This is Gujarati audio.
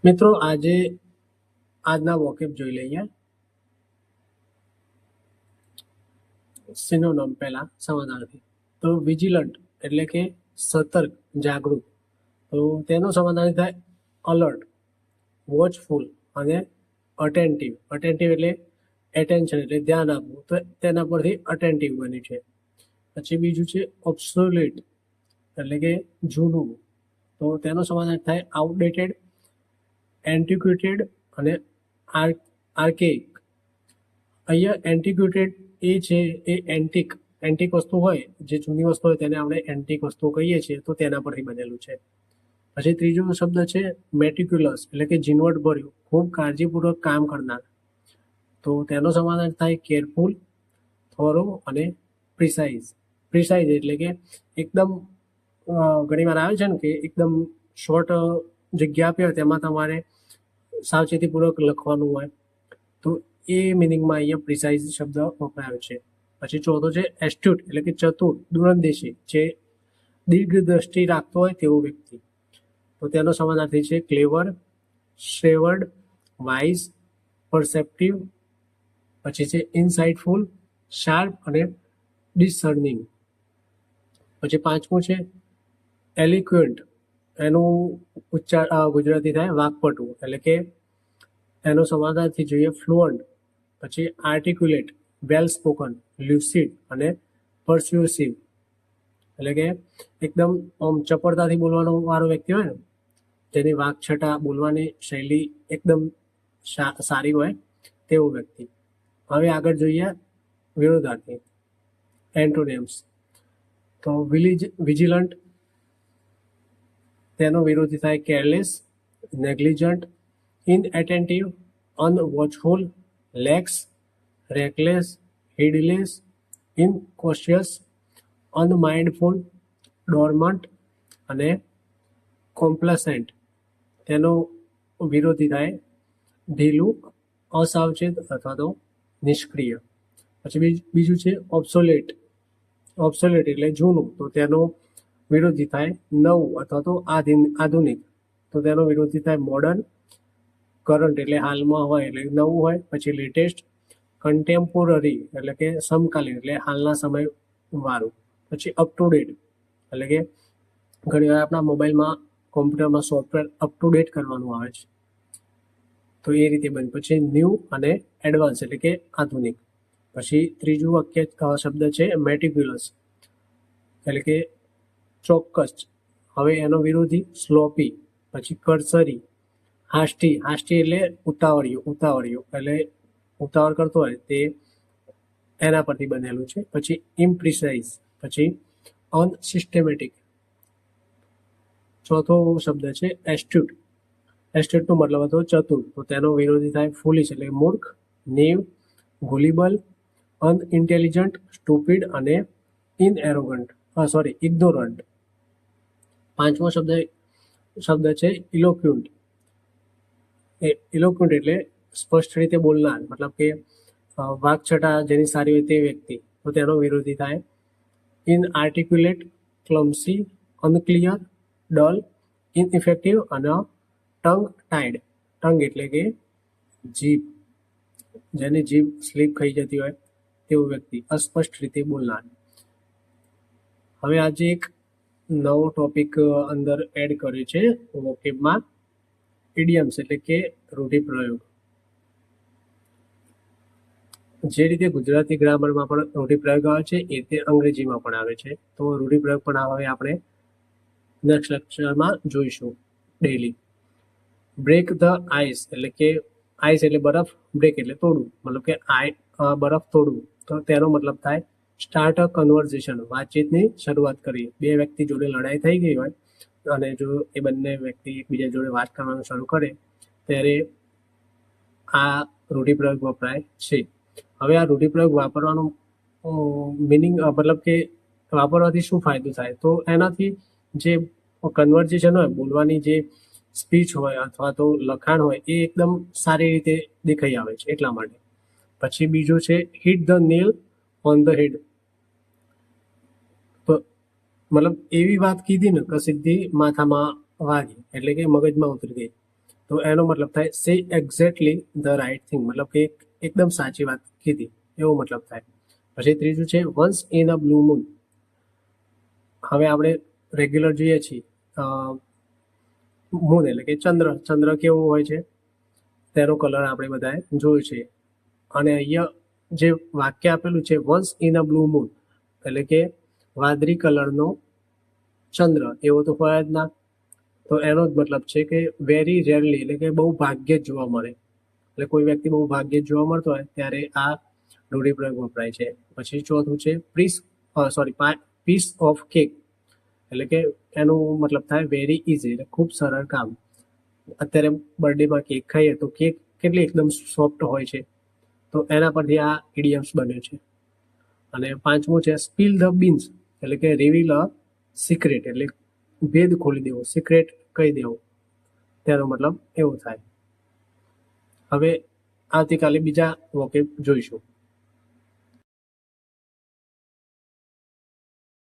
મિત્રો આજના વોકેબ જોઈ લઈએ. સિનોનિમ પહેલા સમાનાર્થી. તો વિજિલન્ટ એટલે કે સતર્ક, જાગૃત. તો તેનું સમાનાર્થી થાય અલર્ટ, વોચફુલ અને અટેન્ટિવ. અટેન્ટિવ એટલે એટેન્શન એટલે ધ્યાન આપવું, તો તેના પરથી અટેન્ટિવ બન્યું છે. પછી બીજું છે ઓબ્સોલેટ એટલે કે જૂનું. તો તેનો સમાનાર્થી થાય આઉટડેટેડ, એન્ટિક્યુટેડ અને આર્કેઇક. અહીંયા એન્ટિક્યુટેડ એ છે એ એન્ટિક વસ્તુ હોય, જે જૂની વસ્તુ હોય તેને આપણે એન્ટિક વસ્તુ કહીએ છીએ, તો તેના પરથી બનેલું છે. પછી ત્રીજો શબ્દ છે મેટિક્યુલસ એટલે કે ઝીણવટ ભર્યું, ખૂબ કાળજીપૂર્વક કામ કરનાર. તો તેનો સમાધાન થાય કેરફુલ, થોરો અને પ્રિસાઇઝ. પ્રિસાઇઝ એટલે કે એકદમ ઘણી વાર આવે છે ને કે એકદમ શોર્ટ જગ્યા આપી હોય તેમાં તમારે સાવચેતીપૂર્વક લખવાનું હોય, તો એ મિનિંગમાં અહીંયા પ્રિસાઇઝ શબ્દ વપરાયો છે. પછી ચોથો છે એસ્ટ્યુટ એટલે કે ચતુર, દૂરંદેશી, જે દીર્ઘ દ્રષ્ટિ રાખતો હોય તેવો વ્યક્તિ. તો તેનો સમાનાર્થી છે ક્લેવર, શ્રેવર્ડ, વાઇઝ, પરસેપ્ટિવ. પછી છે ઇનસાઇટફુલ, શાર્પ અને ડિસર્નિંગ. પછી પાંચમું છે એલિક્વન્ટ, એનું ઉચ્ચાર ગુજરાતી થાય વાકપટુ, એટલે કે એનો સમાનાર્થી જોઈએ ફ્લુઅન્ટ. પછી આર્ટિક્યુલેટ, વેલ સ્પોકન, લ્યુસિડ અને પરસ્યુસિવ, એટલે કે એકદમ આમ ચપળતાથી બોલવાનો વાળો વ્યક્તિ હોય ને, જેની વાકછટા બોલવાની શૈલી એકદમ સારી હોય તેવો વ્યક્તિ. હવે આગળ જોઈએ વિરોધાર્થી એન્ટોનિમ્સ. તો વિજિલન્ટ, તેનો વિરોધી થાય કેરલેસ, નેગ્લિજન્ટ, ઇનએટેન્ટિવ, અનવોચફુલ, લેક્સ, રેકલેસ, હીડલેસ, ઇનકોશિયસ, અનમાઇન્ડફુલ, ડોર્મન્ટ અને કોમ્પ્લેસન્ટ. તેનો વિરોધી થાય ઢીલું, અસાવચેત અથવા તો નિષ્ક્રિય. પછી બીજું છે ઓબ્સોલેટ. ઓબ્સોલેટ એટલે જૂનું, તો તેનો વિરોધી થાય નવું અથવા તો આધુનિક. તો તેનો વિરોધી થાય મોડર્ન. કરંટ એટલે હાલમાં હોય એટલે નવું હોય. પછી લેટેસ્ટ. કન્ટેમ્પોરરી એટલે કે સમકાલીન એટલે હાલના સમય વાળું. પછી અપ ટુ ડેટ એટલે કે ઘણી વાર આપણા મોબાઈલમાં, કોમ્પ્યુટરમાં સોફ્ટવેર અપ ટુ ડેટ કરવાનું આવે છે, તો એ રીતે બને. પછી ન્યૂ અને એડવાન્સ એટલે કે આધુનિક. પછી ત્રીજું વાક્ય શબ્દ છે મેટિક્યુલસ એટલે કે ચોક્કસ. હવે એનો વિરોધી સ્લોપી. પછી કર્સરી, હાસ્ટી. હાસ્ટી એટલે ઉતાવળિયું એટલે ઉતાવળ કરતો હોય તે એના પરથી બનેલું છે. પછી ઇમ્પ્રિસાઇઝ. પછી અનસિસ્ટેમેટિક. ચોથો શબ્દ છે એસ્ટ્યુટ. એસ્ટ્યુટનો મતલબ હતો ચતુર, તો તેનો વિરોધી થાય ફૂલિશ એટલે મૂર્ખ, નેવ, ગુલિબલ, અનઇન્ટેલિજન્ટ, સ્ટુપિડ અને ઇગ્નોરન્ટ. પાંચમો શબ્દ છે ઇલોક્યુન્ટ. ઇલોક્યુન્ટ એટલે સ્પષ્ટ રીતે બોલનાર, મતલબ કે વાકછટા જેની સારી હોય તે વ્યક્તિ. તો તેનો વિરોધી થાય ઇનઆર્ટિક્યુલેટ, ક્લમ્સી, અનક્લિયર, ડલ, ઇનઇફેક્ટિવ અને ટંગ ટાઈડ. ટંગ એટલે કે જીભ, જેની જીભ સ્લીપ ખાઈ જતી હોય તેવો વ્યક્તિ, અસ્પષ્ટ રીતે બોલનાર. હવે આજે એક નવો ટોપિક અંદર એડ કર્યો છે વોકેબમાં, ઇડિયમ્સ એટલે કે રૂઢિપ્રયોગ. જે રીતે ગુજરાતી ગ્રામરમાં પણ રૂઢિપ્રયોગ આવે છે એ રીતે અંગ્રેજીમાં પણ આવે છે. તો રૂઢિપ્રયોગ પણ હવે આપણે નેક્સ્ટ લેક્ચરમાં જોઈશું ડેલી. બ્રેક ધ આઈસ એટલે કે આઈસ એટલે બરફ, બ્રેક એટલે તોડવું, મતલબ કે બરફ તોડવું. તો તેનો મતલબ થાય સ્ટાર્ટ અ કન્વર્ઝેશન, વાતચીતની શરૂઆત કરી. બે વ્યક્તિ જોડે લડાઈ થઈ ગઈ હોય અને જો એ બંને વ્યક્તિ એકબીજા જોડે વાત કરવાનું શરૂ કરે ત્યારે આ રૂઢિપ્રયોગ વપરાય છે. હવે આ રૂઢિપ્રયોગ વાપરવાનું મિનિંગ મતલબ કે વાપરવાથી શું ફાયદો થાય, તો એનાથી જે કન્વર્ઝેશન હોય, બોલવાની જે સ્પીચ હોય અથવા તો લખાણ હોય એ એકદમ સારી રીતે દેખાઈ આવે છે, એટલા માટે. પછી બીજું છે hit the nail on the head. તો મતલબ એવી વાત કીધી ને કે સીધી માથામાં વાગી એટલે કે મગજમાં ઉતરી ગઈ. તો તો એનો મતલબ થાય સે એક્ઝેક્ટલી ધ રાઇટ થિંગ, મતલબ કે એકદમ સાચી વાત કીધી એવો મતલબ થાય. પછી ત્રીજું છે once in a blue moon. હવે આપણે રેગ્યુલર જોઈએ છીએ મૂન એટલે કે ચંદ્ર કેવું હોય છે તેનો કલર આપણે બધાએ જોયું છે. અને અહીંયા જે વાક્ય આપેલું છે once in a blue moon એટલે કે વાદળી કલરનો ચંદ્ર એવો તો હોય જ ના. તો એનો જ મતલબ છે કે વેરી રેરલી એટલે કે બહુ ભાગ્યે જ જોવા મળે, એટલે કોઈ વ્યક્તિ બહુ ભાગ્યે જ જોવા મળતો હોય ત્યારે આ રૂઢિપ્રયોગ વપરાય છે. પછી ચોથું છે પીસ ઓફ કેક એટલે કે એનું મતલબ થાય વેરી ઇઝી એટલે ખૂબ સરળ કામ. અત્યારે બર્થડેમાં કેક ખાઈએ તો કેક કેટલી એકદમ સોફ્ટ હોય છે, તો એના પરથી આ ઇડિયમ્સ બન્યો છે. અને પાંચમું છે સ્પીલ ધ બીન્સ એટલે કે રિવીલ અ સિક્રેટ એટલે ભેદ ખોલી દેવો, સિક્રેટ કહી દેવો, તેનો મતલબ એવો થાય. હવે આવતીકાલે બીજા વોકેબ જોઈશું.